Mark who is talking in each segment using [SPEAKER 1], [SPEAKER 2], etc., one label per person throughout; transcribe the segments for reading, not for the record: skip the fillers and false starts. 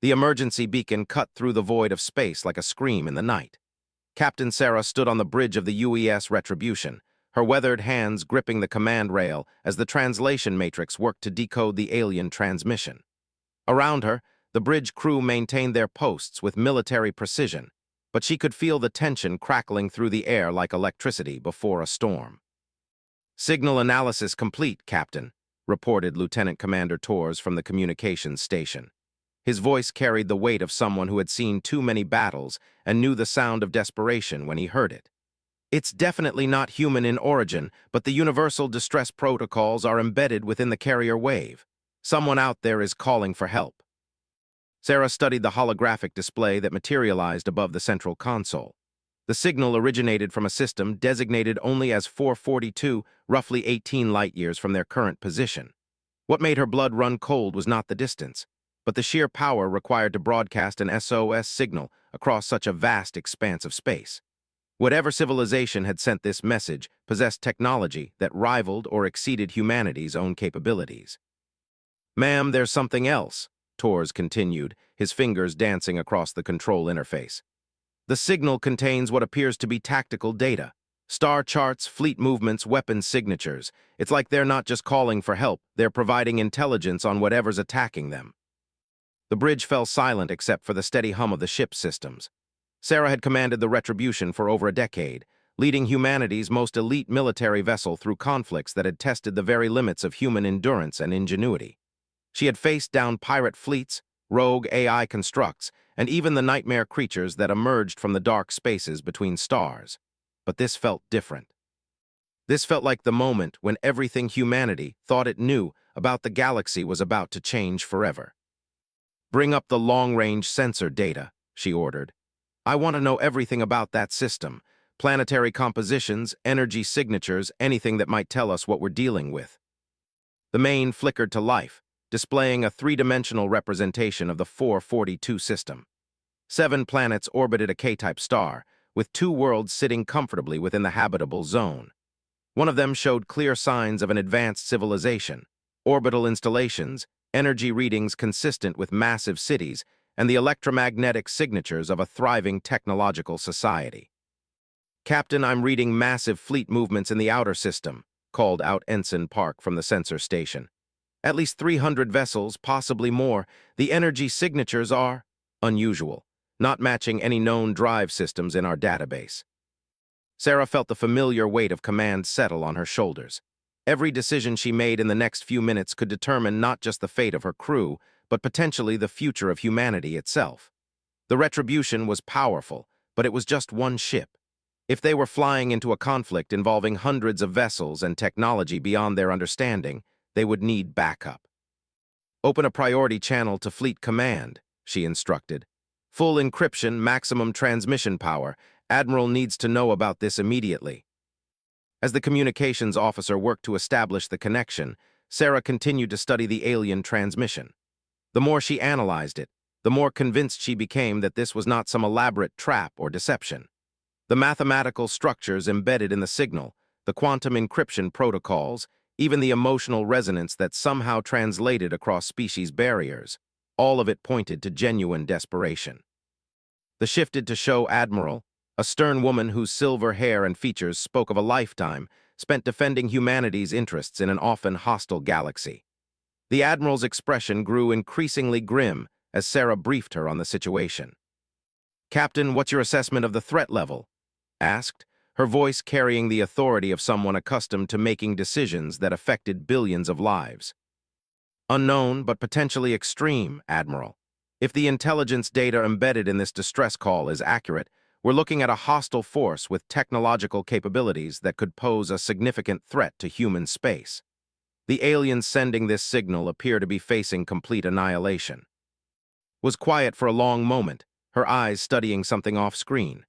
[SPEAKER 1] The emergency beacon cut through the void of space like a scream in the night. Captain Sarah stood on the bridge of the UES Retribution, her weathered hands gripping the command rail as the translation matrix worked to decode the alien transmission. Around her, the bridge crew maintained their posts with military precision, but she could feel the tension crackling through the air like electricity before a storm. "Signal analysis complete, Captain," reported Lieutenant Commander Torres from the communications station. His voice carried the weight of someone who had seen too many battles and knew the sound of desperation when he heard it. "It's definitely not human in origin, but the universal distress protocols are embedded within the carrier wave. Someone out there is calling for help." Sarah studied the holographic display that materialized above the central console. The signal originated from a system designated only as 442, roughly 18 light-years from their current position. What made her blood run cold was not the distance, but the sheer power required to broadcast an SOS signal across such a vast expanse of space. Whatever civilization had sent this message possessed technology that rivaled or exceeded humanity's own capabilities. "Ma'am, there's something else," Torres continued, his fingers dancing across the control interface. "The signal contains what appears to be tactical data. Star charts, fleet movements, weapon signatures. It's like they're not just calling for help, they're providing intelligence on whatever's attacking them." The bridge fell silent except for the steady hum of the ship's systems. Sarah had commanded the Retribution for over a decade, leading humanity's most elite military vessel through conflicts that had tested the very limits of human endurance and ingenuity. She had faced down pirate fleets, rogue AI constructs, and even the nightmare creatures that emerged from the dark spaces between stars. But this felt different. This felt like the moment when everything humanity thought it knew about the galaxy was about to change forever. "Bring up the long-range sensor data," she ordered. "I want to know everything about that system. Planetary compositions, energy signatures, anything that might tell us what we're dealing with." The main flickered to life, displaying a three-dimensional representation of the 442 system. 7 planets orbited a K-type star, with 2 worlds sitting comfortably within the habitable zone. One of them showed clear signs of an advanced civilization, orbital installations, energy readings consistent with massive cities, and the electromagnetic signatures of a thriving technological society. "Captain, I'm reading massive fleet movements in the outer system," called out Ensign Park from the sensor station. "At least 300 vessels, possibly more. The energy signatures are unusual, not matching any known drive systems in our database." Sarah felt the familiar weight of command settle on her shoulders. Every decision she made in the next few minutes could determine not just the fate of her crew, but potentially the future of humanity itself. The Retribution was powerful, but it was just one ship. If they were flying into a conflict involving hundreds of vessels and technology beyond their understanding, they would need backup. "Open a priority channel to Fleet Command," she instructed. "Full encryption, maximum transmission power. Admiral needs to know about this immediately." As the communications officer worked to establish the connection, Sarah continued to study the alien transmission. The more she analyzed it, the more convinced she became that this was not some elaborate trap or deception. The mathematical structures embedded in the signal, the quantum encryption protocols, even the emotional resonance that somehow translated across species barriers, all of it pointed to genuine desperation. The shifted to show Admiral, a stern woman whose silver hair and features spoke of a lifetime spent defending humanity's interests in an often hostile galaxy. The Admiral's expression grew increasingly grim as Sarah briefed her on the situation. "Captain, what's your assessment of the threat level?" asked, her voice carrying the authority of someone accustomed to making decisions that affected billions of lives. "Unknown, but potentially extreme, Admiral. If the intelligence data embedded in this distress call is accurate, we're looking at a hostile force with technological capabilities that could pose a significant threat to human space. The aliens sending this signal appear to be facing complete annihilation." Was quiet for a long moment, her eyes studying something off-screen.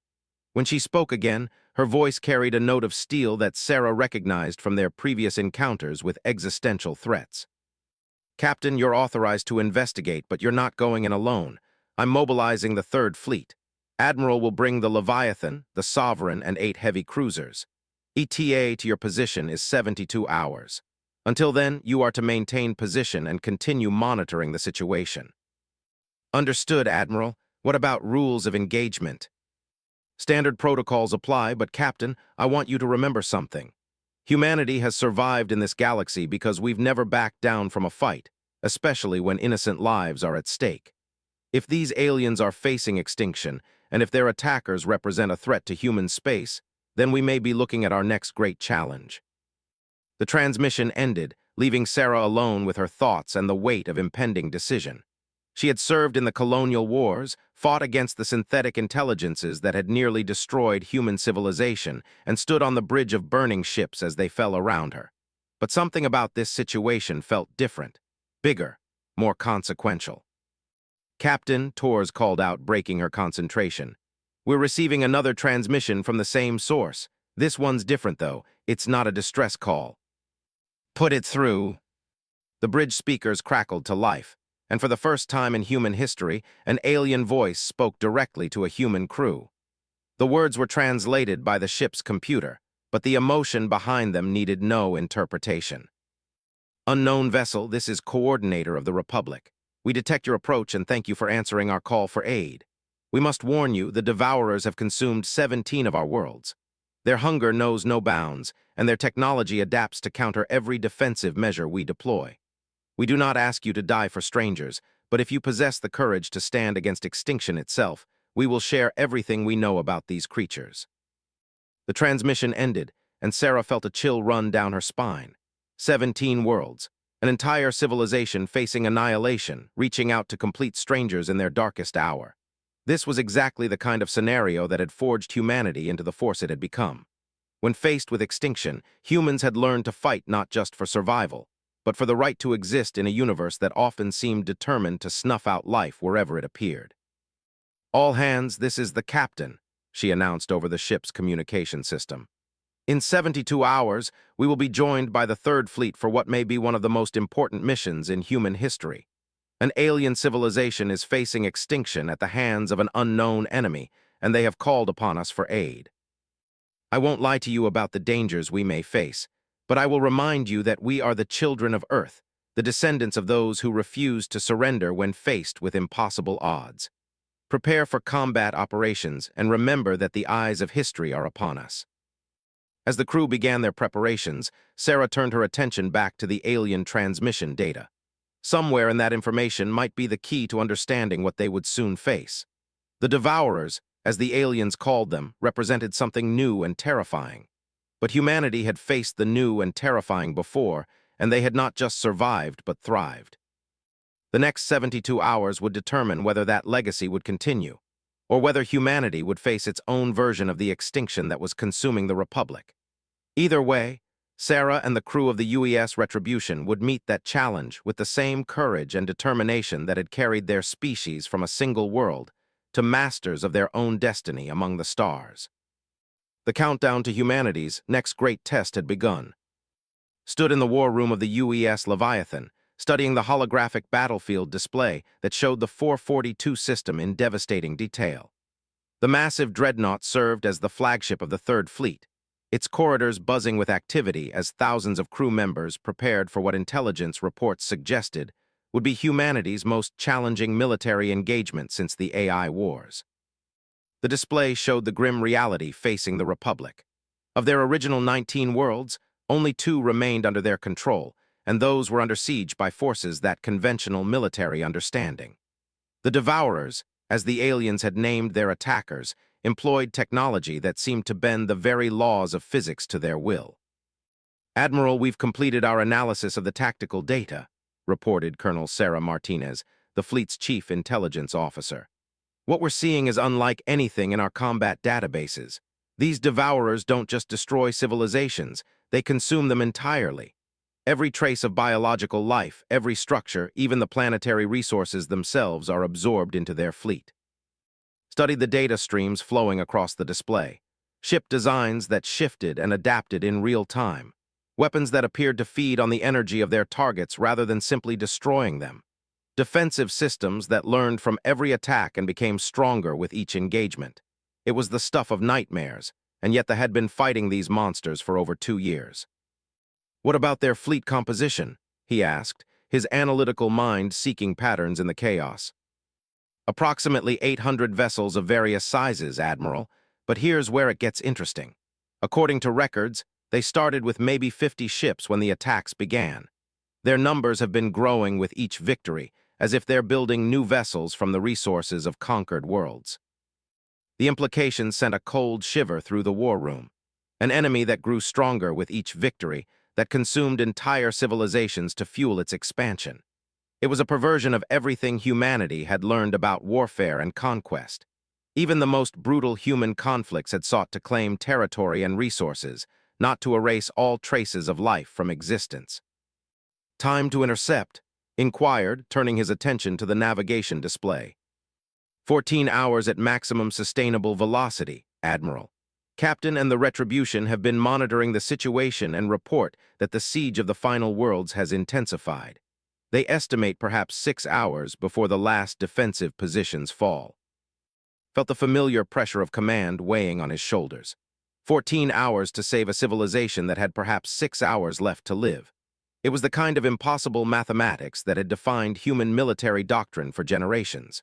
[SPEAKER 1] When she spoke again, her voice carried a note of steel that Sarah recognized from their previous encounters with existential threats. "Captain, you're authorized to investigate, but you're not going in alone. I'm mobilizing the 3rd Fleet. Admiral will bring the Leviathan, the Sovereign, and 8 heavy cruisers. ETA to your position is 72 hours. Until then, you are to maintain position and continue monitoring the situation." Understood, Admiral. What about rules of engagement? Standard protocols apply, but Captain, I want you to remember something. Humanity has survived in this galaxy because we've never backed down from a fight, especially when innocent lives are at stake. If these aliens are facing extinction, and if their attackers represent a threat to human space, then we may be looking at our next great challenge. The transmission ended, leaving Sarah alone with her thoughts and the weight of impending decision. She had served in the colonial wars, fought against the synthetic intelligences that had nearly destroyed human civilization, and stood on the bridge of burning ships as they fell around her. But something about this situation felt different, bigger, more consequential. Captain, Torres called out, breaking her concentration. We're receiving another transmission from the same source. This one's different, though. It's not a distress call. Put it through. The bridge speakers crackled to life, and for the first time in human history, an alien voice spoke directly to a human crew. The words were translated by the ship's computer, but the emotion behind them needed no interpretation. Unknown vessel, this is Coordinator of the Republic. We detect your approach and thank you for answering our call for aid. We must warn you, the Devourers have consumed 17 of our worlds. Their hunger knows no bounds, and their technology adapts to counter every defensive measure we deploy. We do not ask you to die for strangers, but if you possess the courage to stand against extinction itself, we will share everything we know about these creatures. The transmission ended, and Sarah felt a chill run down her spine. 17 worlds, an entire civilization facing annihilation, reaching out to complete strangers in their darkest hour. This was exactly the kind of scenario that had forged humanity into the force it had become. When faced with extinction, humans had learned to fight not just for survival, but for the right to exist in a universe that often seemed determined to snuff out life wherever it appeared. All hands, this is the captain, she announced over the ship's communication system. In 72 hours, we will be joined by the Third Fleet for what may be one of the most important missions in human history. An alien civilization is facing extinction at the hands of an unknown enemy, and they have called upon us for aid. I won't lie to you about the dangers we may face, but I will remind you that we are the children of Earth, the descendants of those who refused to surrender when faced with impossible odds. Prepare for combat operations and remember that the eyes of history are upon us. As the crew began their preparations, Sarah turned her attention back to the alien transmission data. Somewhere in that information might be the key to understanding what they would soon face. The Devourers, as the aliens called them, represented something new and terrifying. But humanity had faced the new and terrifying before, and they had not just survived but thrived. The next 72 hours would determine whether that legacy would continue, or whether humanity would face its own version of the extinction that was consuming the Republic. Either way, Sarah and the crew of the UES Retribution would meet that challenge with the same courage and determination that had carried their species from a single world to masters of their own destiny among the stars. The countdown to humanity's next great test had begun. Stood in the war room of the UES Leviathan, studying the holographic battlefield display that showed the 442 system in devastating detail. The massive dreadnought served as the flagship of the Third Fleet, its corridors buzzing with activity as thousands of crew members prepared for what intelligence reports suggested would be humanity's most challenging military engagement since the AI wars. The display showed the grim reality facing the Republic. Of their original 19 worlds, only 2 remained under their control, and those were under siege by forces that conventional military understanding. The Devourers, as the aliens had named their attackers, employed technology that seemed to bend the very laws of physics to their will. Admiral, we've completed our analysis of the tactical data, reported Colonel Sarah Martinez, the fleet's chief intelligence officer. What we're seeing is unlike anything in our combat databases. These Devourers don't just destroy civilizations, they consume them entirely. Every trace of biological life, every structure, even the planetary resources themselves are absorbed into their fleet. Study the data streams flowing across the display. Ship designs that shifted and adapted in real time. Weapons that appeared to feed on the energy of their targets rather than simply destroying them. Defensive systems that learned from every attack and became stronger with each engagement. It was the stuff of nightmares, and yet they had been fighting these monsters for over 2 years. What about their fleet composition? He asked, his analytical mind seeking patterns in the chaos. Approximately 800 vessels of various sizes, Admiral, but here's where it gets interesting. According to records, they started with maybe 50 ships when the attacks began. Their numbers have been growing with each victory, as if they're building new vessels from the resources of conquered worlds. The implications sent a cold shiver through the war room. An enemy that grew stronger with each victory, that consumed entire civilizations to fuel its expansion. It was a perversion of everything humanity had learned about warfare and conquest. Even the most brutal human conflicts had sought to claim territory and resources, not to erase all traces of life from existence. "Time to intercept," inquired, turning his attention to the navigation display. 14 hours at maximum sustainable velocity, Admiral. Captain and the Retribution have been monitoring the situation and report that the siege of the final worlds has intensified. They estimate perhaps 6 hours before the last defensive positions fall. Felt the familiar pressure of command weighing on his shoulders. 14 hours to save a civilization that had perhaps 6 hours left to live. It was the kind of impossible mathematics that had defined human military doctrine for generations.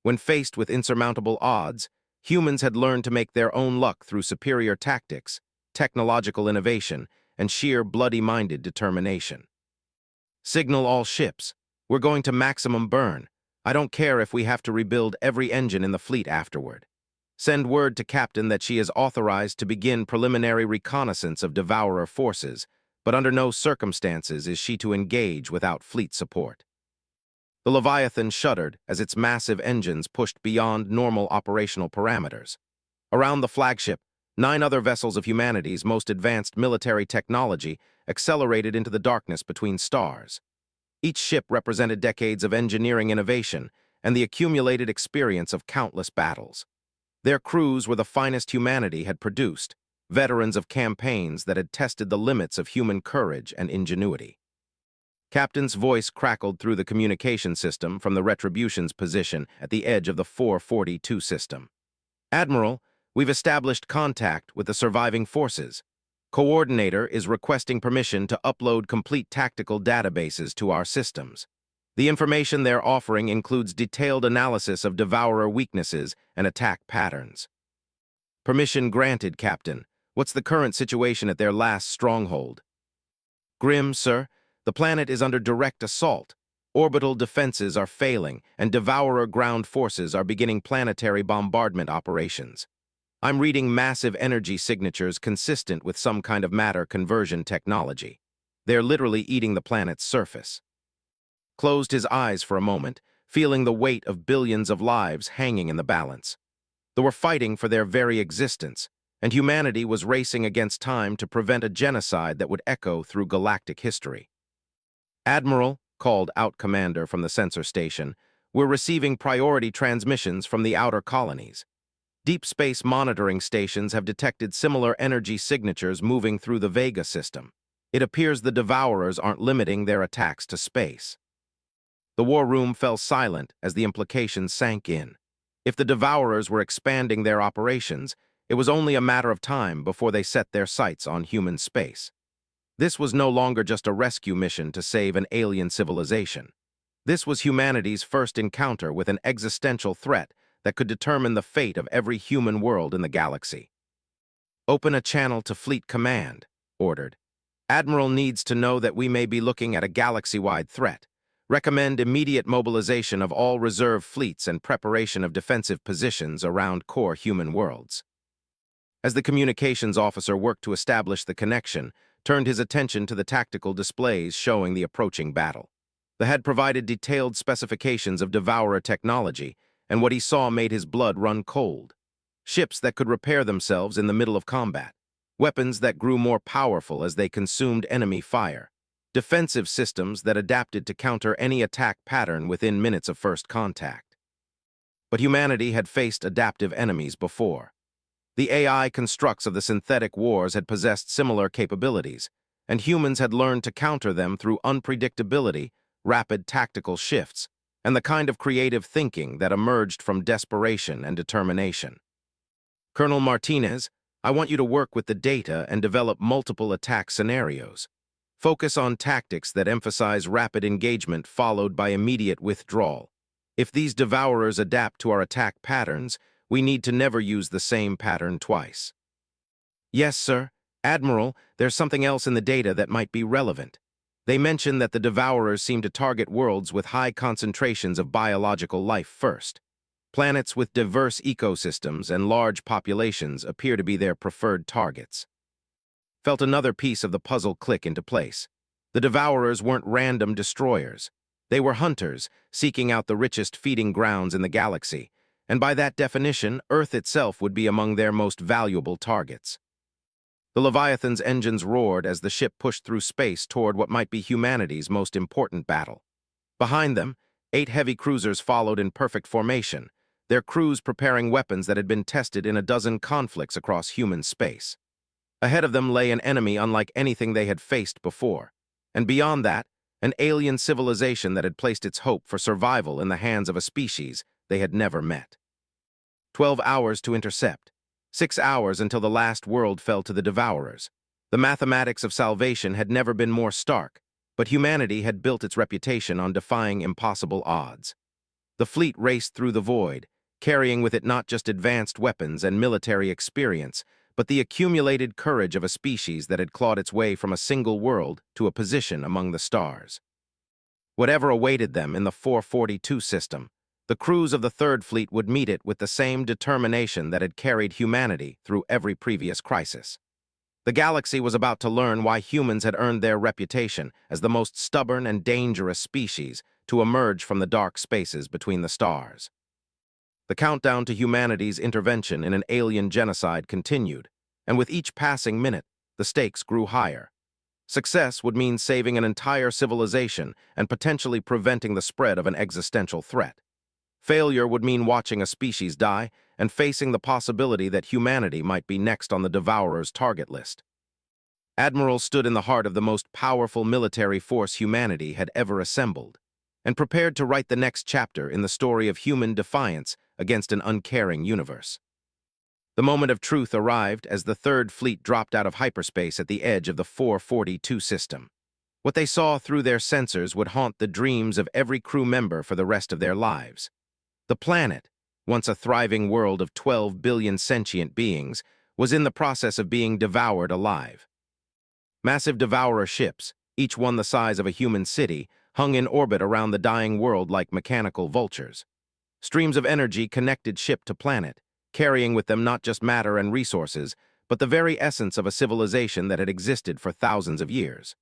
[SPEAKER 1] When faced with insurmountable odds, humans had learned to make their own luck through superior tactics, technological innovation, and sheer bloody-minded determination. "Signal all ships. We're going to maximum burn. I don't care if we have to rebuild every engine in the fleet afterward. Send word to Captain that she is authorized to begin preliminary reconnaissance of Devourer forces, but under no circumstances is she to engage without fleet support." The Leviathan shuddered as its massive engines pushed beyond normal operational parameters. Around the flagship, 9 other vessels of humanity's most advanced military technology accelerated into the darkness between stars. Each ship represented decades of engineering innovation and the accumulated experience of countless battles. Their crews were the finest humanity had produced, veterans of campaigns that had tested the limits of human courage and ingenuity. Captain's voice crackled through the communication system from the Retribution's position at the edge of the 442 system. "Admiral, we've established contact with the surviving forces. Coordinator is requesting permission to upload complete tactical databases to our systems. The information they're offering includes detailed analysis of Devourer weaknesses and attack patterns." "Permission granted, Captain. What's the current situation at their last stronghold?" "Grim, sir. The planet is under direct assault. Orbital defenses are failing, and Devourer ground forces are beginning planetary bombardment operations. I'm reading massive energy signatures consistent with some kind of matter conversion technology. They're literally eating the planet's surface." Closed his eyes for a moment, feeling the weight of billions of lives hanging in the balance. They were fighting for their very existence, and humanity was racing against time to prevent a genocide that would echo through galactic history. "Admiral," called out Commander from the sensor station, "we're receiving priority transmissions from the outer colonies. Deep space monitoring stations have detected similar energy signatures moving through the Vega system. It appears the Devourers aren't limiting their attacks to space." The war room fell silent as the implications sank in. If the Devourers were expanding their operations, it was only a matter of time before they set their sights on human space. This was no longer just a rescue mission to save an alien civilization. This was humanity's first encounter with an existential threat that could determine the fate of every human world in the galaxy. "Open a channel to Fleet Command," ordered. "Admiral needs to know that we may be looking at a galaxy-wide threat. Recommend immediate mobilization of all reserve fleets and preparation of defensive positions around core human worlds." As the communications officer worked to establish the connection, turned his attention to the tactical displays showing the approaching battle. They had provided detailed specifications of Devourer technology, and what he saw made his blood run cold. Ships that could repair themselves in the middle of combat. Weapons that grew more powerful as they consumed enemy fire. Defensive systems that adapted to counter any attack pattern within minutes of first contact. But humanity had faced adaptive enemies before. The AI constructs of the synthetic wars had possessed similar capabilities, and humans had learned to counter them through unpredictability, rapid tactical shifts, and the kind of creative thinking that emerged from desperation and determination. "Colonel Martinez, I want you to work with the data and develop multiple attack scenarios. Focus on tactics that emphasize rapid engagement followed by immediate withdrawal. If these devourers adapt to our attack patterns, we need to never use the same pattern twice. Yes, sir. Admiral, there's something else in the data that might be relevant. They mention that the devourers seem to target worlds with high concentrations of biological life first. Planets with diverse ecosystems and large populations appear to be their preferred targets. Felt another piece of the puzzle click into place. The devourers weren't random destroyers. They were hunters, seeking out the richest feeding grounds in the galaxy, and by that definition, Earth itself would be among their most valuable targets. The Leviathan's engines roared as the ship pushed through space toward what might be humanity's most important battle. Behind them, 8 heavy cruisers followed in perfect formation, their crews preparing weapons that had been tested in a dozen conflicts across human space. Ahead of them lay an enemy unlike anything they had faced before, and beyond that, an alien civilization that had placed its hope for survival in the hands of a species they had never met. 12 hours to intercept. 6 hours until the last world fell to the devourers. The mathematics of salvation had never been more stark, but humanity had built its reputation on defying impossible odds. The fleet raced through the void, carrying with it not just advanced weapons and military experience, but the accumulated courage of a species that had clawed its way from a single world to a position among the stars. Whatever awaited them in the 442 system, the crews of the Third Fleet would meet it with the same determination that had carried humanity through every previous crisis. The galaxy was about to learn why humans had earned their reputation as the most stubborn and dangerous species to emerge from the dark spaces between the stars. The countdown to humanity's intervention in an alien genocide continued, and with each passing minute, the stakes grew higher. Success would mean saving an entire civilization and potentially preventing the spread of an existential threat. Failure would mean watching a species die and facing the possibility that humanity might be next on the devourer's target list. Admiral stood in the heart of the most powerful military force humanity had ever assembled, and prepared to write the next chapter in the story of human defiance against an uncaring universe. The moment of truth arrived as the Third Fleet dropped out of hyperspace at the edge of the 442 system. What they saw through their sensors would haunt the dreams of every crew member for the rest of their lives. The planet, once a thriving world of 12 billion sentient beings, was in the process of being devoured alive. Massive devourer ships, each one the size of a human city, hung in orbit around the dying world like mechanical vultures. Streams of energy connected ship to planet, carrying with them not just matter and resources, but the very essence of a civilization that had existed for thousands of years.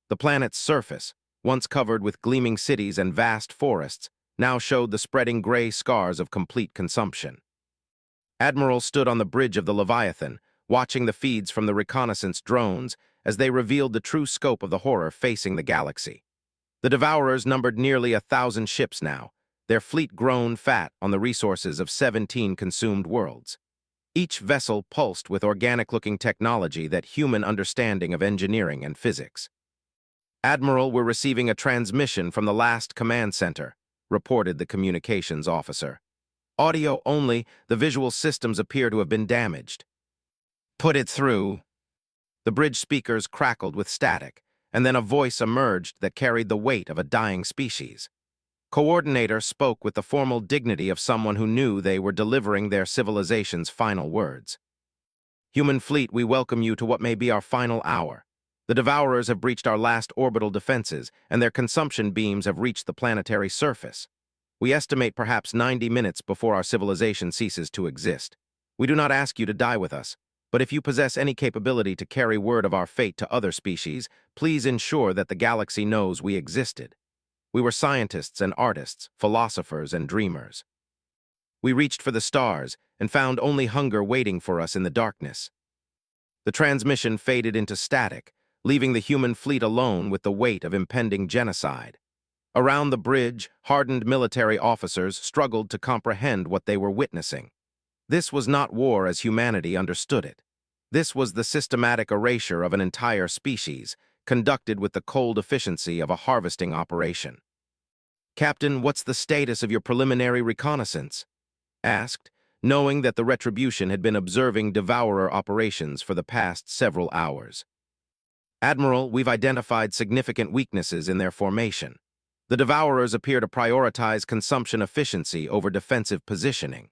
[SPEAKER 1] The planet's surface, once covered with gleaming cities and vast forests, now showed the spreading gray scars of complete consumption. Admiral stood on the bridge of the Leviathan, watching the feeds from the reconnaissance drones as they revealed the true scope of the horror facing the galaxy. The Devourers numbered nearly 1,000 ships now, their fleet grown fat on the resources of 17 consumed worlds. Each vessel pulsed with organic-looking technology that human understanding of engineering and physics. Admiral, we're receiving a transmission from the last command center, reported the communications officer. Audio only, the visual systems appear to have been damaged. Put it through. The bridge speakers crackled with static, and then a voice emerged that carried the weight of a dying species. Coordinator spoke with the formal dignity of someone who knew they were delivering their civilization's final words. Human fleet, we welcome you to what may be our final hour. The Devourers have breached our last orbital defenses, and their consumption beams have reached the planetary surface. We estimate perhaps 90 minutes before our civilization ceases to exist. We do not ask you to die with us, but if you possess any capability to carry word of our fate to other species, please ensure that the galaxy knows we existed. We were scientists and artists, philosophers and dreamers. We reached for the stars and found only hunger waiting for us in the darkness. The transmission faded into static, leaving the human fleet alone with the weight of impending genocide. Around the bridge, hardened military officers struggled to comprehend what they were witnessing. This was not war as humanity understood it. This was the systematic erasure of an entire species, conducted with the cold efficiency of a harvesting operation. Captain, what's the status of your preliminary reconnaissance? Asked, knowing that the Retribution had been observing Devourer operations for the past several hours. Admiral, we've identified significant weaknesses in their formation. The Devourers appear to prioritize consumption efficiency over defensive positioning.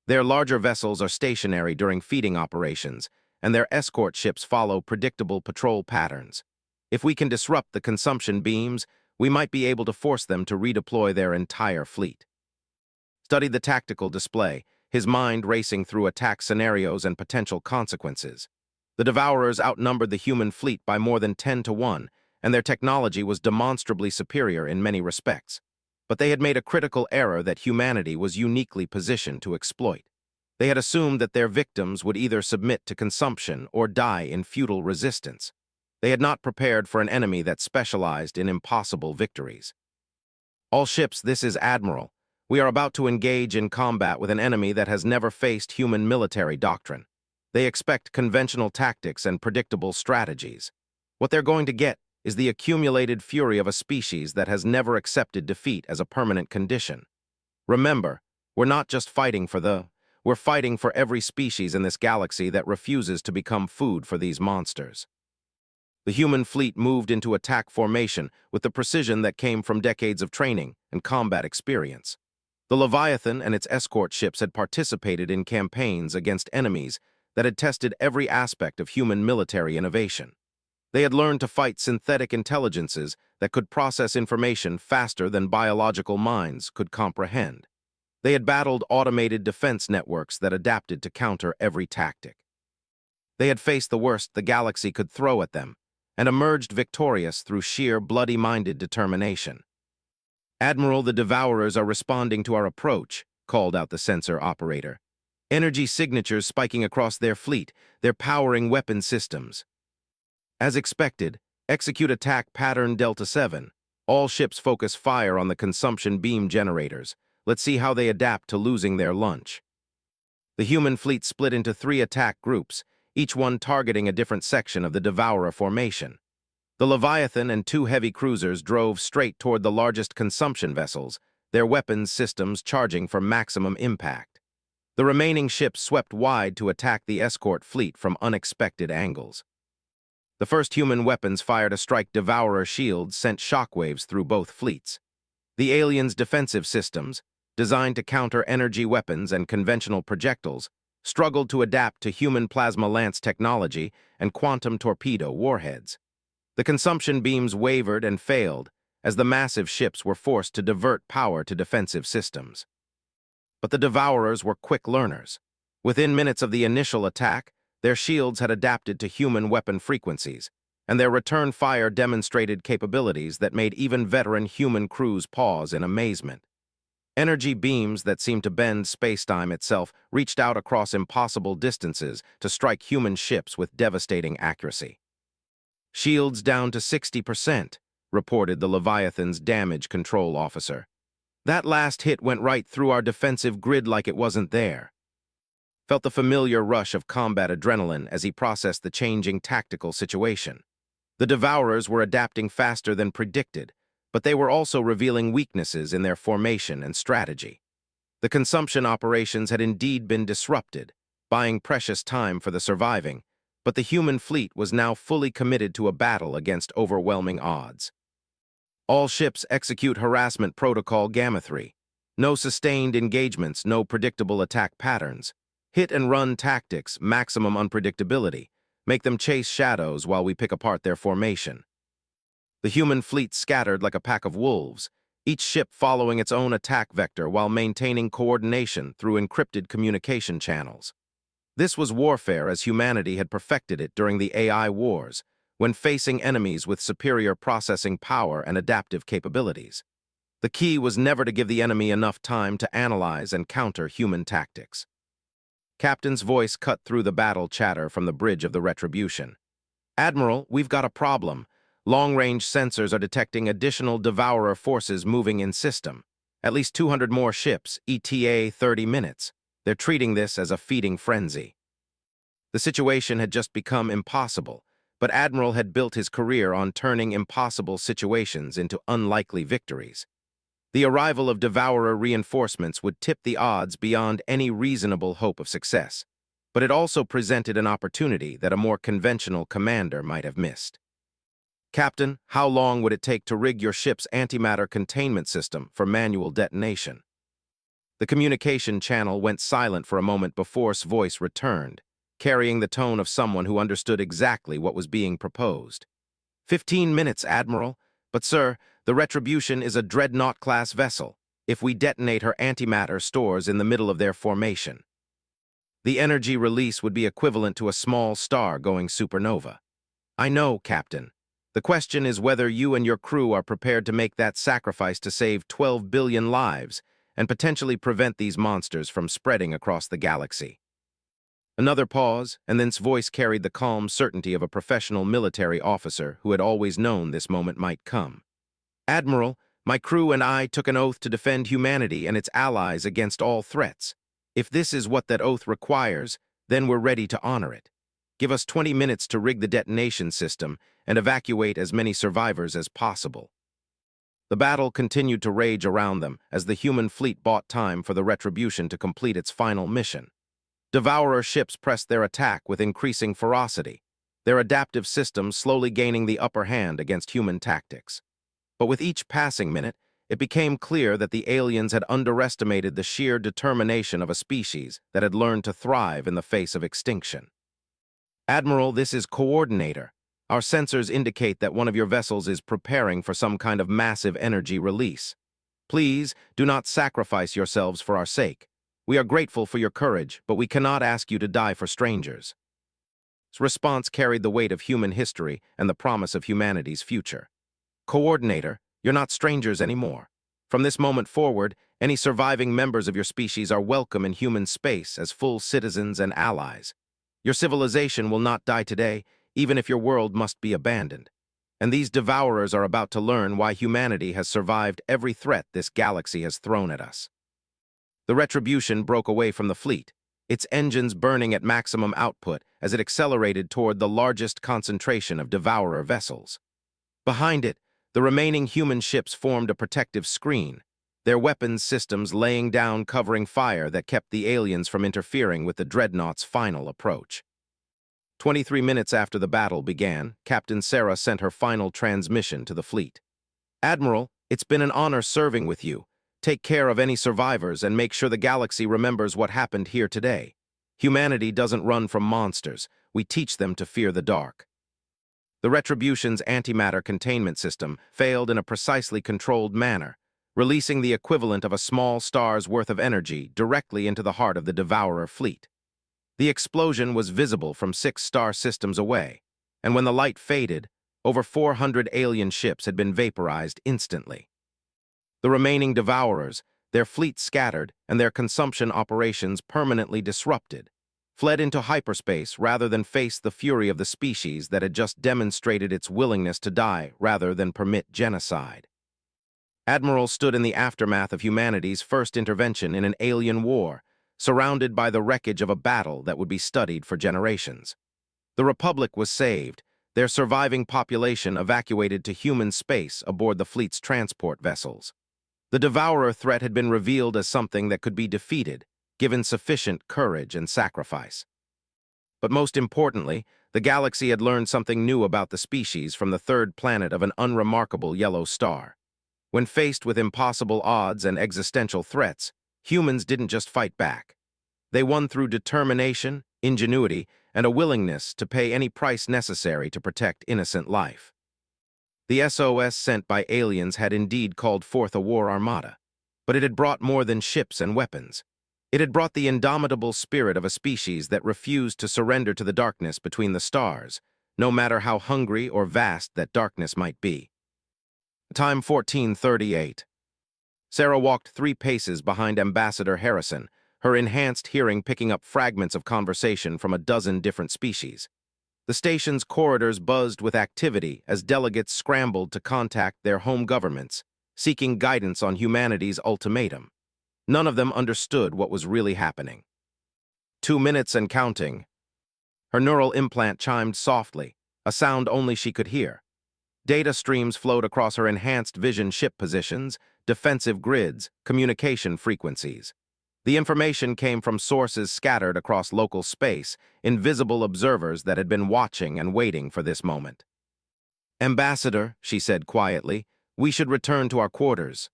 [SPEAKER 1] Their larger vessels are stationary during feeding operations, and their escort ships follow predictable patrol patterns. If we can disrupt the consumption beams, we might be able to force them to redeploy their entire fleet. Study the tactical display, his mind racing through attack scenarios and potential consequences. The Devourers outnumbered the human fleet by more than 10 to 1, and their technology was demonstrably superior in many respects. But they had made a critical error that humanity was uniquely positioned to exploit. They had assumed that their victims would either submit to consumption or die in futile resistance. They had not prepared for an enemy that specialized in impossible victories. All ships, this is Admiral. We are about to engage in combat with an enemy that has never faced human military doctrine. They expect conventional tactics and predictable strategies. What they're going to get is the accumulated fury of a species that has never accepted defeat as a permanent condition. Remember, we're not just fighting for we're fighting for every species in this galaxy that refuses to become food for these monsters. The human fleet moved into attack formation with the precision that came from decades of training and combat experience. The Leviathan and its escort ships had participated in campaigns against enemies that had tested every aspect of human military innovation. They had learned to fight synthetic intelligences that could process information faster than biological minds could comprehend. They had battled automated defense networks that adapted to counter every tactic. They had faced the worst the galaxy could throw at them and emerged victorious through sheer bloody-minded determination. "Admiral, the Devourers are responding to our approach," called out the sensor operator. "Energy signatures spiking across their fleet. They're powering weapon systems." As expected, execute attack pattern Delta 7. All ships focus fire on the consumption beam generators. Let's see how they adapt to losing their lunch. The human fleet split into 3 attack groups, each one targeting a different section of the Devourer formation. The Leviathan and 2 heavy cruisers drove straight toward the largest consumption vessels, their weapons systems charging for maximum impact. The remaining ships swept wide to attack the escort fleet from unexpected angles. The first human weapons fired a strike Devourer shields sent shockwaves through both fleets. The aliens' defensive systems, designed to counter energy weapons and conventional projectiles, struggled to adapt to human plasma lance technology and quantum torpedo warheads. The consumption beams wavered and failed as the massive ships were forced to divert power to defensive systems. But the Devourers were quick learners. Within minutes of the initial attack, their shields had adapted to human weapon frequencies, and their return fire demonstrated capabilities that made even veteran human crews pause in amazement. Energy beams that seemed to bend space-time itself reached out across impossible distances to strike human ships with devastating accuracy. "Shields down to 60%, reported the Leviathan's damage control officer. "That last hit went right through our defensive grid like it wasn't there." Felt the familiar rush of combat adrenaline as he processed the changing tactical situation. The Devourers were adapting faster than predicted, but they were also revealing weaknesses in their formation and strategy. The consumption operations had indeed been disrupted, buying precious time for the surviving, but the human fleet was now fully committed to a battle against overwhelming odds. "All ships execute harassment protocol Gamma 3. No sustained engagements, no predictable attack patterns. Hit-and-run tactics, maximum unpredictability. Make them chase shadows while we pick apart their formation." The human fleet scattered like a pack of wolves, each ship following its own attack vector while maintaining coordination through encrypted communication channels. This was warfare as humanity had perfected it during the AI wars, when facing enemies with superior processing power and adaptive capabilities. The key was never to give the enemy enough time to analyze and counter human tactics. Captain's voice cut through the battle chatter from the bridge of the Retribution. "Admiral, we've got a problem. Long-range sensors are detecting additional Devourer forces moving in system. At least 200 more ships, ETA 30 minutes. They're treating this as a feeding frenzy." The situation had just become impossible, but Admiral had built his career on turning impossible situations into unlikely victories. The arrival of Devourer reinforcements would tip the odds beyond any reasonable hope of success, but it also presented an opportunity that a more conventional commander might have missed. Captain, how long would it take to rig your ship's antimatter containment system for manual detonation? The communication channel went silent for a moment before S voice returned, carrying the tone of someone who understood exactly what was being proposed. 15 minutes, Admiral. But, sir, the Retribution is a dreadnought-class vessel. If we detonate her antimatter stores in the middle of their formation, the energy release would be equivalent to a small star going supernova. I know, Captain. The question is whether you and your crew are prepared to make that sacrifice to save 12 billion lives and potentially prevent these monsters from spreading across the galaxy. Another pause, and then's voice carried the calm certainty of a professional military officer who had always known this moment might come. Admiral, my crew and I took an oath to defend humanity and its allies against all threats. If this is what that oath requires, then we're ready to honor it. Give us 20 minutes to rig the detonation system and evacuate as many survivors as possible. The battle continued to rage around them as the human fleet bought time for the Retribution to complete its final mission. Devourer ships pressed their attack with increasing ferocity, their adaptive systems slowly gaining the upper hand against human tactics. But with each passing minute, it became clear that the aliens had underestimated the sheer determination of a species that had learned to thrive in the face of extinction. Admiral, this is Coordinator. Our sensors indicate that one of your vessels is preparing for some kind of massive energy release. Please, do not sacrifice yourselves for our sake. We are grateful for your courage, but we cannot ask you to die for strangers. His response carried the weight of human history and the promise of humanity's future. Coordinator, you're not strangers anymore. From this moment forward, any surviving members of your species are welcome in human space as full citizens and allies. Your civilization will not die today, even if your world must be abandoned. And these devourers are about to learn why humanity has survived every threat this galaxy has thrown at us. The Retribution broke away from the fleet, its engines burning at maximum output as it accelerated toward the largest concentration of devourer vessels. Behind it, the remaining human ships formed a protective screen, their weapons systems laying down covering fire that kept the aliens from interfering with the dreadnought's final approach. 23 minutes after the battle began, Captain Sarah sent her final transmission to the fleet. Admiral, it's been an honor serving with you. Take care of any survivors and make sure the galaxy remembers what happened here today. Humanity doesn't run from monsters. We teach them to fear the dark. The Retribution's antimatter containment system failed in a precisely controlled manner, releasing the equivalent of a small star's worth of energy directly into the heart of the Devourer fleet. The explosion was visible from 6 star systems away, and when the light faded, over 400 alien ships had been vaporized instantly. The remaining Devourers, their fleet scattered and their consumption operations permanently disrupted, fled into hyperspace rather than face the fury of the species that had just demonstrated its willingness to die rather than permit genocide. Admiral stood in the aftermath of humanity's first intervention in an alien war, surrounded by the wreckage of a battle that would be studied for generations. The Republic was saved, their surviving population evacuated to human space aboard the fleet's transport vessels. The Devourer threat had been revealed as something that could be defeated, given sufficient courage and sacrifice. But most importantly, the galaxy had learned something new about the species from the third planet of an unremarkable yellow star. When faced with impossible odds and existential threats, humans didn't just fight back. They won through determination, ingenuity, and a willingness to pay any price necessary to protect innocent life. The SOS sent by aliens had indeed called forth a war armada, but it had brought more than ships and weapons. It had brought the indomitable spirit of a species that refused to surrender to the darkness between the stars, no matter how hungry or vast that darkness might be. Time 14:38. Sarah walked 3 paces behind Ambassador Harrison, her enhanced hearing picking up fragments of conversation from a dozen different species. The station's corridors buzzed with activity as delegates scrambled to contact their home governments, seeking guidance on humanity's ultimatum. None of them understood what was really happening. 2 minutes and counting. Her neural implant chimed softly, a sound only she could hear. Data streams flowed across her enhanced vision ship positions, defensive grids, communication frequencies. The information came from sources scattered across local space, invisible observers that had been watching and waiting for this moment. Ambassador, she said quietly, we should return to our quarters.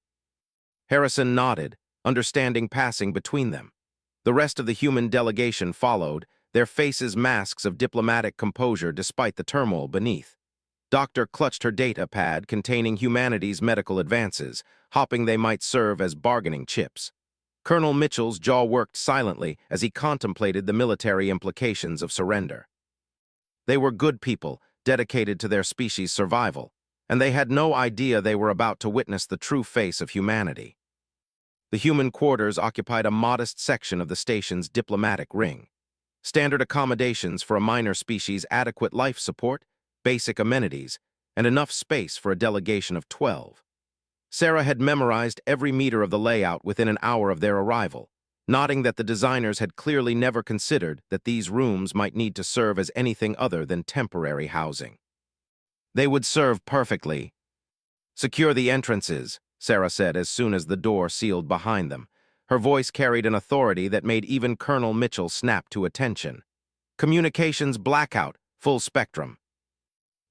[SPEAKER 1] Harrison nodded, understanding passing between them. The rest of the human delegation followed, their faces masks of diplomatic composure despite the turmoil beneath. Doctor clutched her data pad containing humanity's medical advances, hoping they might serve as bargaining chips. Colonel Mitchell's jaw worked silently as he contemplated the military implications of surrender. They were good people, dedicated to their species' survival, and they had no idea they were about to witness the true face of humanity. The human quarters occupied a modest section of the station's diplomatic ring. Standard accommodations for a minor species, adequate life support, basic amenities, and enough space for a delegation of 12. Sarah had memorized every meter of the layout within an hour of their arrival, nodding that the designers had clearly never considered that these rooms might need to serve as anything other than temporary housing. They would serve perfectly. Secure the entrances, Sarah said as soon as the door sealed behind them. Her voice carried an authority that made even Colonel Mitchell snap to attention. Communications blackout, full spectrum.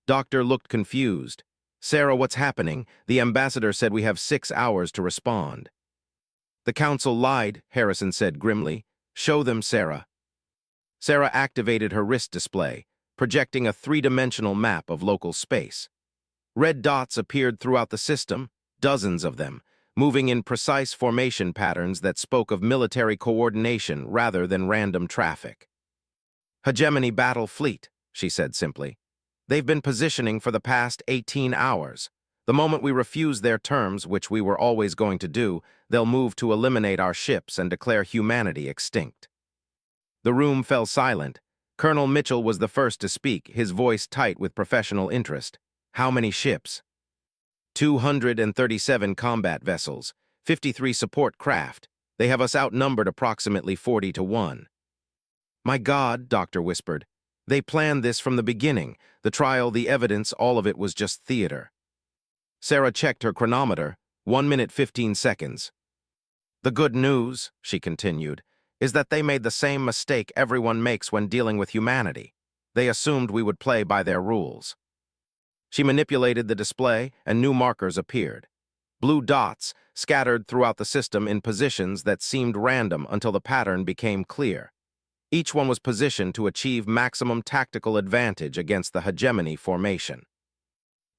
[SPEAKER 1] Doctor looked confused. Sarah, what's happening? The ambassador said we have 6 hours to respond. The council lied, Harrison said grimly. Show them, Sarah. Sarah activated her wrist display, projecting a 3-dimensional map of local space. Red dots appeared throughout the system, dozens of them, moving in precise formation patterns that spoke of military coordination rather than random traffic. Hegemony battle fleet, she said simply. They've been positioning for the past 18 hours. The moment we refuse their terms, which we were always going to do, they'll move to eliminate our ships and declare humanity extinct. The room fell silent. Colonel Mitchell was the first to speak, his voice tight with professional interest. How many ships? 237 combat vessels, 53 support craft. They have us outnumbered approximately 40 to 1. My God, Doctor whispered. They planned this from the beginning. The trial, the evidence, all of it was just theater. Sarah checked her chronometer, 1 minute 15 seconds. The good news, she continued, is that they made the same mistake everyone makes when dealing with humanity. They assumed we would play by their rules. She manipulated the display, and new markers appeared. Blue dots scattered throughout the system in positions that seemed random until the pattern became clear. Each one was positioned to achieve maximum tactical advantage against the hegemony formation.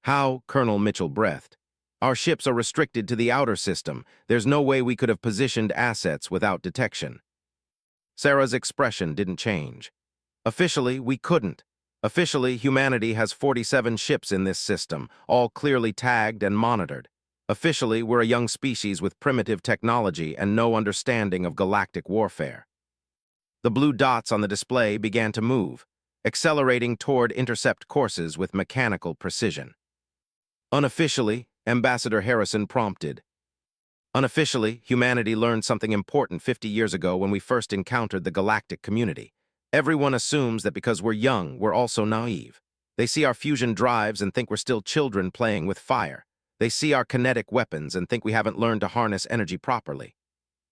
[SPEAKER 1] How? Colonel Mitchell breathed. Our ships are restricted to the outer system. There's no way we could have positioned assets without detection. Sarah's expression didn't change. Officially, we couldn't. Officially, humanity has 47 ships in this system, all clearly tagged and monitored. Officially, we're a young species with primitive technology and no understanding of galactic warfare. The blue dots on the display began to move, accelerating toward intercept courses with mechanical precision. Unofficially, Ambassador Harrison prompted. Unofficially, humanity learned something important 50 years ago when we first encountered the galactic community. Everyone assumes that because we're young, we're also naive. They see our fusion drives and think we're still children playing with fire. They see our kinetic weapons and think we haven't learned to harness energy properly.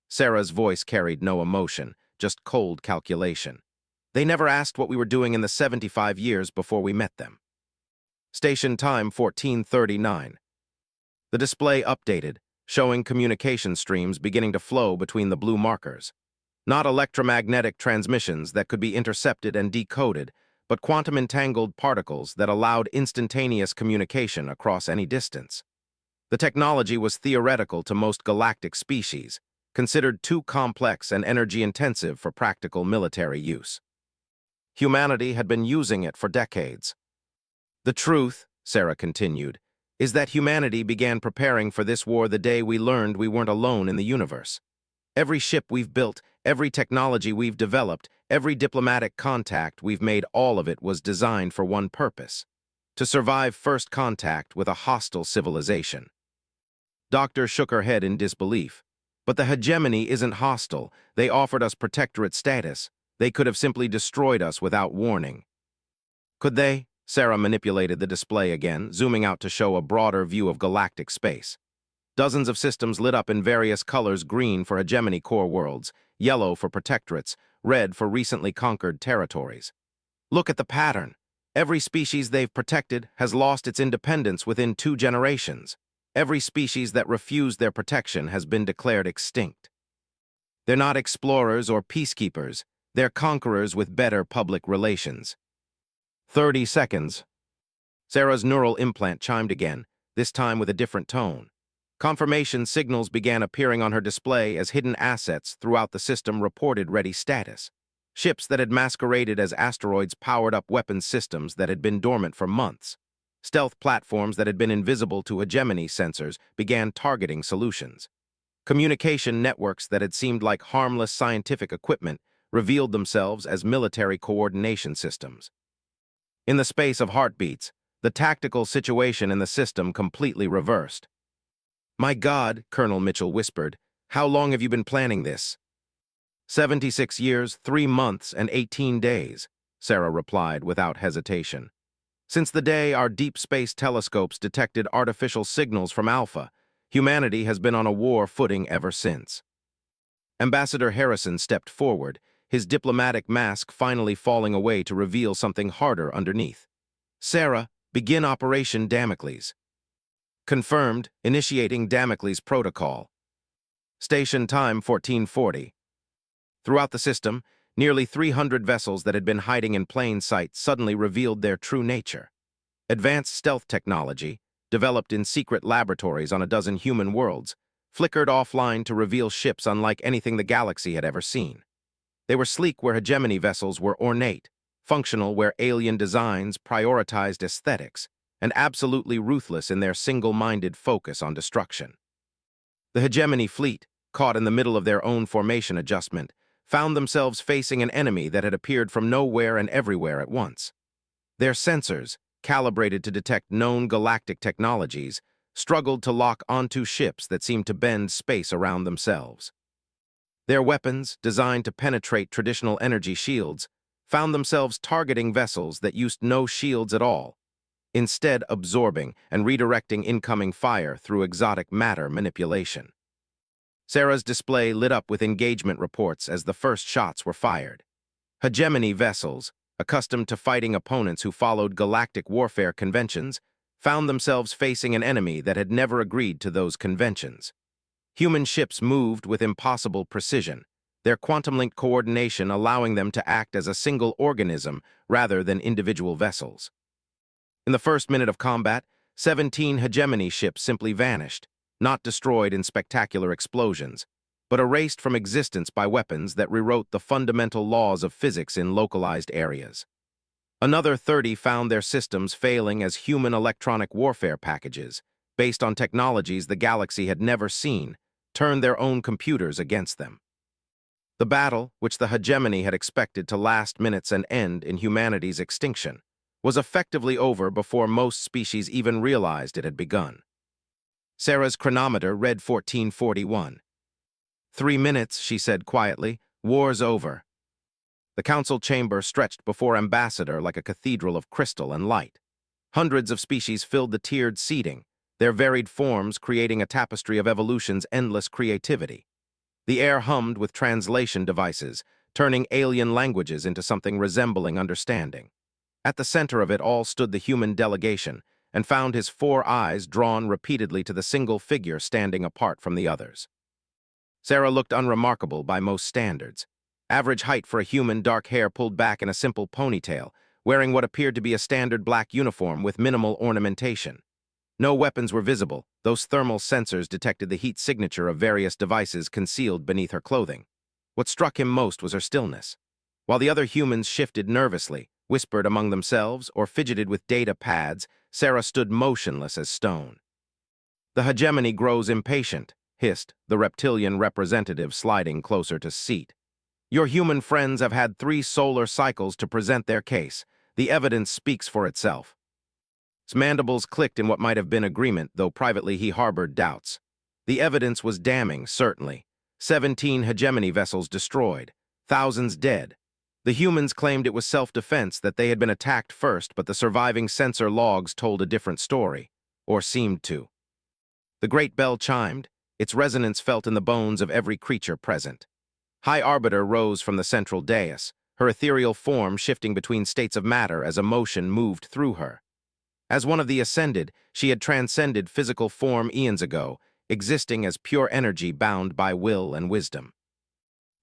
[SPEAKER 1] Sarah's voice carried no emotion, just cold calculation. They never asked what we were doing in the 75 years before we met them. Station time 1439. The display updated, showing communication streams beginning to flow between the blue markers. Not electromagnetic transmissions that could be intercepted and decoded, but quantum-entangled particles that allowed instantaneous communication across any distance. The technology was theoretical to most galactic species, considered too complex and energy-intensive for practical military use. Humanity had been using it for decades. The truth, Sarah continued, is that humanity began preparing for this war the day we learned we weren't alone in the universe. Every ship we've built, every technology we've developed, every diplomatic contact we've made, all of it was designed for one purpose: to survive first contact with a hostile civilization. Doctor shook her head in disbelief. But the hegemony isn't hostile. They offered us protectorate status. They could have simply destroyed us without warning. Could they? Sarah manipulated the display again, zooming out to show a broader view of galactic space. Dozens of systems lit up in various colors: green for hegemony core worlds, yellow for protectorates, red for recently conquered territories. Look at the pattern. Every species they've protected has lost its independence within 2 generations. Every species that refused their protection has been declared extinct. They're not explorers or peacekeepers. They're conquerors with better public relations. 30 seconds. Sarah's neural implant chimed again, this time with a different tone. Confirmation signals began appearing on her display as hidden assets throughout the system reported ready status. Ships that had masqueraded as asteroids powered up weapons systems that had been dormant for months. Stealth platforms that had been invisible to hegemony sensors began targeting solutions. Communication networks that had seemed like harmless scientific equipment revealed themselves as military coordination systems. In the space of heartbeats, the tactical situation in the system completely reversed. "My God," Colonel Mitchell whispered, "how long have you been planning this?" 76 years, 3 months, and 18 days, Sarah replied without hesitation. Since the day our deep space telescopes detected artificial signals from Alpha, humanity has been on a war footing ever since. Ambassador Harrison stepped forward, his diplomatic mask finally falling away to reveal something harder underneath. "Sarah, begin Operation Damocles." "Confirmed, initiating Damocles Protocol." Station time 1440. Throughout the system, nearly 300 vessels that had been hiding in plain sight suddenly revealed their true nature. Advanced stealth technology, developed in secret laboratories on a dozen human worlds, flickered offline to reveal ships unlike anything the galaxy had ever seen. They were sleek where hegemony vessels were ornate, functional where alien designs prioritized aesthetics, and absolutely ruthless in their single-minded focus on destruction. The hegemony fleet, caught in the middle of their own formation adjustment, found themselves facing an enemy that had appeared from nowhere and everywhere at once. Their sensors, calibrated to detect known galactic technologies, struggled to lock onto ships that seemed to bend space around themselves. Their weapons, designed to penetrate traditional energy shields, found themselves targeting vessels that used no shields at all, instead absorbing and redirecting incoming fire through exotic matter manipulation. Sarah's display lit up with engagement reports as the first shots were fired. Hegemony vessels, accustomed to fighting opponents who followed galactic warfare conventions, found themselves facing an enemy that had never agreed to those conventions. Human ships moved with impossible precision, their quantum-linked coordination allowing them to act as a single organism rather than individual vessels. In the first minute of combat, 17 hegemony ships simply vanished, not destroyed in spectacular explosions, but erased from existence by weapons that rewrote the fundamental laws of physics in localized areas. Another 30 found their systems failing as human electronic warfare packages, based on technologies the galaxy had never seen, turned their own computers against them. The battle, which the hegemony had expected to last minutes and end in humanity's extinction, was effectively over before most species even realized it had begun. Sarah's chronometer read 1441. 3 minutes, she said quietly. War's over. The council chamber stretched before Ambassador like a cathedral of crystal and light. Hundreds of species filled the tiered seating, their varied forms creating a tapestry of evolution's endless creativity. The air hummed with translation devices, turning alien languages into something resembling understanding. At the center of it all stood the human delegation, and found his 4 eyes drawn repeatedly to the single figure standing apart from the others. Sarah looked unremarkable by most standards. Average height for a human, dark hair pulled back in a simple ponytail, wearing what appeared to be a standard black uniform with minimal ornamentation. No weapons were visible. Those thermal sensors detected the heat signature of various devices concealed beneath her clothing. What struck him most was her stillness. While the other humans shifted nervously, whispered among themselves, or fidgeted with data pads, Sarah stood motionless as stone. "The hegemony grows impatient," hissed the reptilian representative, sliding closer to seat. "Your human friends have had 3 solar cycles to present their case. The evidence speaks for itself." His mandibles clicked in what might have been agreement, though privately he harbored doubts. The evidence was damning, certainly. 17 hegemony vessels destroyed, thousands dead. The humans claimed it was self-defense, that they had been attacked first, but the surviving sensor logs told a different story, or seemed to. The great bell chimed, its resonance felt in the bones of every creature present. High Arbiter rose from the central dais, her ethereal form shifting between states of matter as emotion moved through her. As one of the Ascended, she had transcended physical form eons ago, existing as pure energy bound by will and wisdom.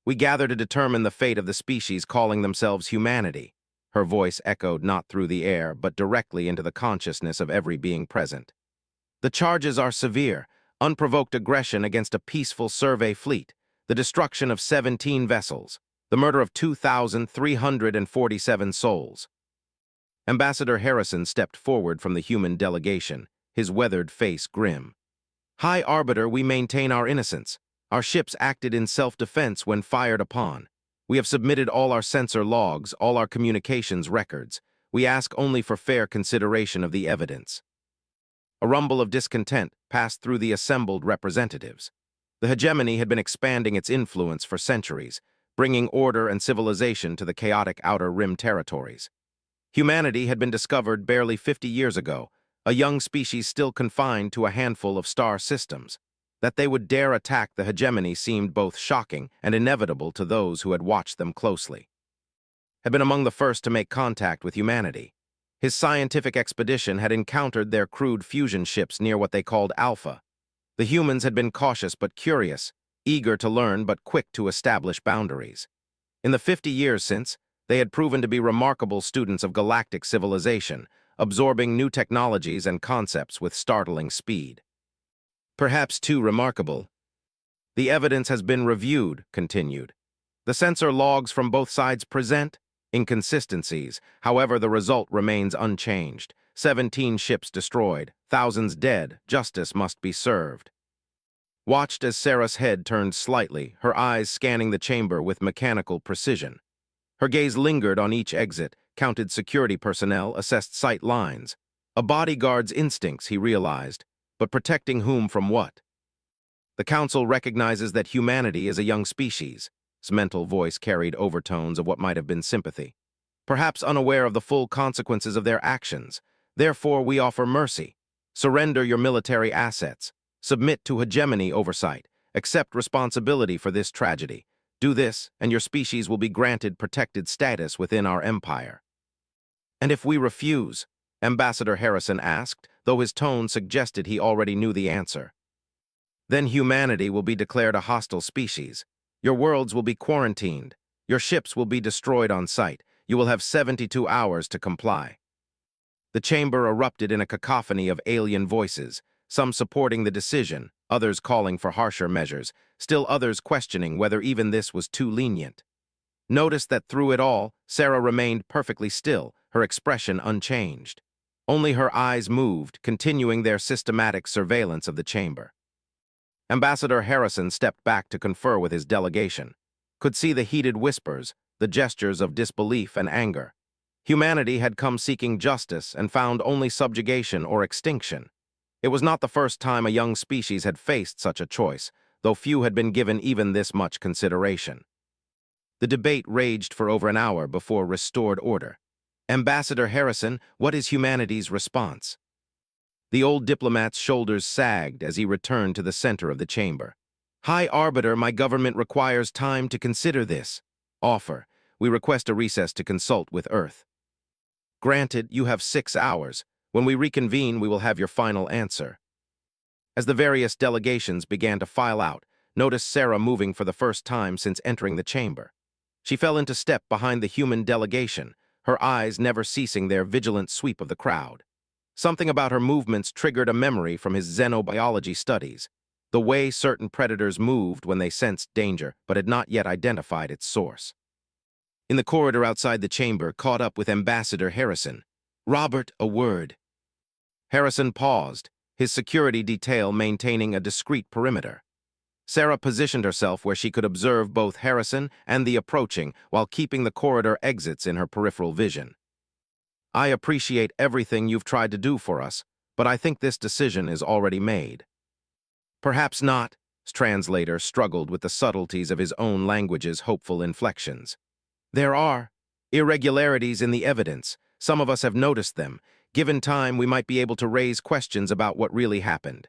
[SPEAKER 1] We gather to determine the fate of the species calling themselves humanity. Her voice echoed not through the air, but directly into the consciousness of every being present. The charges are severe: unprovoked aggression against a peaceful survey fleet, the destruction of 17 vessels, the murder of 2,347 souls. Ambassador Harrison stepped forward from the human delegation, his weathered face grim. High Arbiter, we maintain our innocence. Our ships acted in self-defense when fired upon. We have submitted all our sensor logs, all our communications records. We ask only for fair consideration of the evidence. A rumble of discontent passed through the assembled representatives. The hegemony had been expanding its influence for centuries, bringing order and civilization to the chaotic Outer Rim territories. Humanity had been discovered barely 50 years ago, a young species still confined to a handful of star systems. That they would dare attack the hegemony seemed both shocking and inevitable to those who had watched them closely. Had been among the first to make contact with humanity. His scientific expedition had encountered their crude fusion ships near what they called Alpha. The humans had been cautious but curious, eager to learn but quick to establish boundaries. In the 50 years since, they had proven to be remarkable students of galactic civilization, absorbing new technologies and concepts with startling speed. Perhaps too remarkable. The evidence has been reviewed, continued. The sensor logs from both sides present inconsistencies, however the result remains unchanged. 17 ships destroyed, thousands dead, justice must be served. Watched as Sarah's head turned slightly, her eyes scanning the chamber with mechanical precision. Her gaze lingered on each exit, counted security personnel, assessed sight lines. A bodyguard's instincts, he realized, but protecting whom from what? The Council recognizes that humanity is a young species. His mental voice carried overtones of what might have been sympathy. Perhaps unaware of the full consequences of their actions. Therefore, we offer mercy. Surrender your military assets. Submit to hegemony oversight. Accept responsibility for this tragedy. Do this, and your species will be granted protected status within our empire. And if we refuse? Ambassador Harrison asked, though his tone suggested he already knew the answer. Then humanity will be declared a hostile species. Your worlds will be quarantined. Your ships will be destroyed on sight. You will have 72 hours to comply. The chamber erupted in a cacophony of alien voices, some supporting the decision, others calling for harsher measures, still others questioning whether even this was too lenient. Notice that through it all, Sarah remained perfectly still, her expression unchanged. Only her eyes moved, continuing their systematic surveillance of the chamber. Ambassador Harrison stepped back to confer with his delegation, could see the heated whispers, the gestures of disbelief and anger. Humanity had come seeking justice and found only subjugation or extinction. It was not the first time a young species had faced such a choice, though few had been given even this much consideration. The debate raged for over an hour before restored order. Ambassador Harrison, what is humanity's response? The old diplomat's shoulders sagged as he returned to the center of the chamber. High Arbiter, my government requires time to consider this. Offer. We request a recess to consult with Earth. Granted, you have 6 hours. When we reconvene, we will have your final answer. As the various delegations began to file out, noticed Sarah moving for the first time since entering the chamber. She fell into step behind the human delegation, her eyes never ceasing their vigilant sweep of the crowd. Something about her movements triggered a memory from his xenobiology studies, the way certain predators moved when they sensed danger but had not yet identified its source. In the corridor outside the chamber, caught up with Ambassador Harrison. Robert, a word. Harrison paused, his security detail maintaining a discreet perimeter. Sarah positioned herself where she could observe both Harrison and the approaching while keeping the corridor exits in her peripheral vision. I appreciate everything you've tried to do for us, but I think this decision is already made. Perhaps not, translator struggled with the subtleties of his own language's hopeful inflections. There are irregularities in the evidence. Some of us have noticed them. Given time, we might be able to raise questions about what really happened.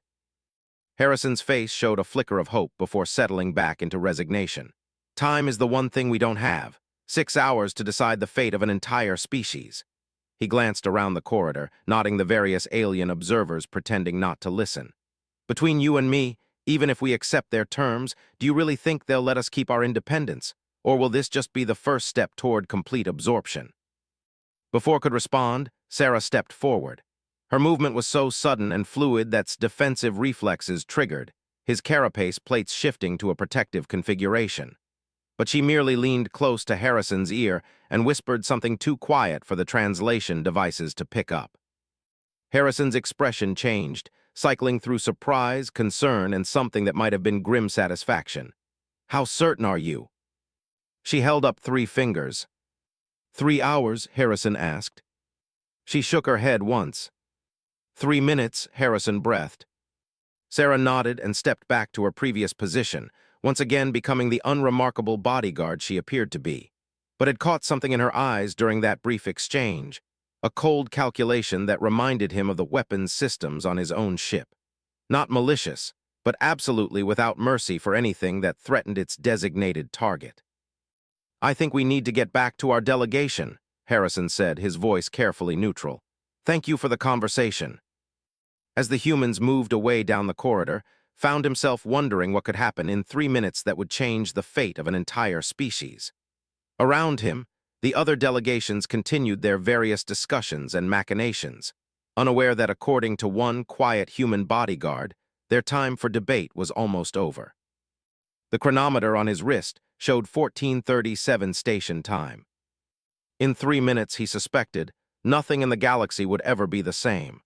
[SPEAKER 1] Harrison's face showed a flicker of hope before settling back into resignation. Time is the one thing we don't have. 6 hours to decide the fate of an entire species. He glanced around the corridor, nodding the various alien observers pretending not to listen. Between you and me, even if we accept their terms, do you really think they'll let us keep our independence? Or will this just be the first step toward complete absorption? Before could respond, Sarah stepped forward. Her movement was so sudden and fluid that defensive reflexes triggered, his carapace plates shifting to a protective configuration. But she merely leaned close to Harrison's ear and whispered something too quiet for the translation devices to pick up. Harrison's expression changed, cycling through surprise, concern, and something that might have been grim satisfaction. "How certain are you?" She held up 3 fingers. 3 hours, Harrison asked. She shook her head once. 3 minutes, Harrison breathed. Sarah nodded and stepped back to her previous position, once again becoming the unremarkable bodyguard she appeared to be, but had caught something in her eyes during that brief exchange, a cold calculation that reminded him of the weapons systems on his own ship. Not malicious, but absolutely without mercy for anything that threatened its designated target. "I think we need to get back to our delegation," Harrison said, his voice carefully neutral. "Thank you for the conversation." As the humans moved away down the corridor, found himself wondering what could happen in 3 minutes that would change the fate of an entire species. Around him, the other delegations continued their various discussions and machinations, unaware that according to one quiet human bodyguard, their time for debate was almost over. The chronometer on his wrist showed 14:37 station time. In 3 minutes, he suspected, nothing in the galaxy would ever be the same.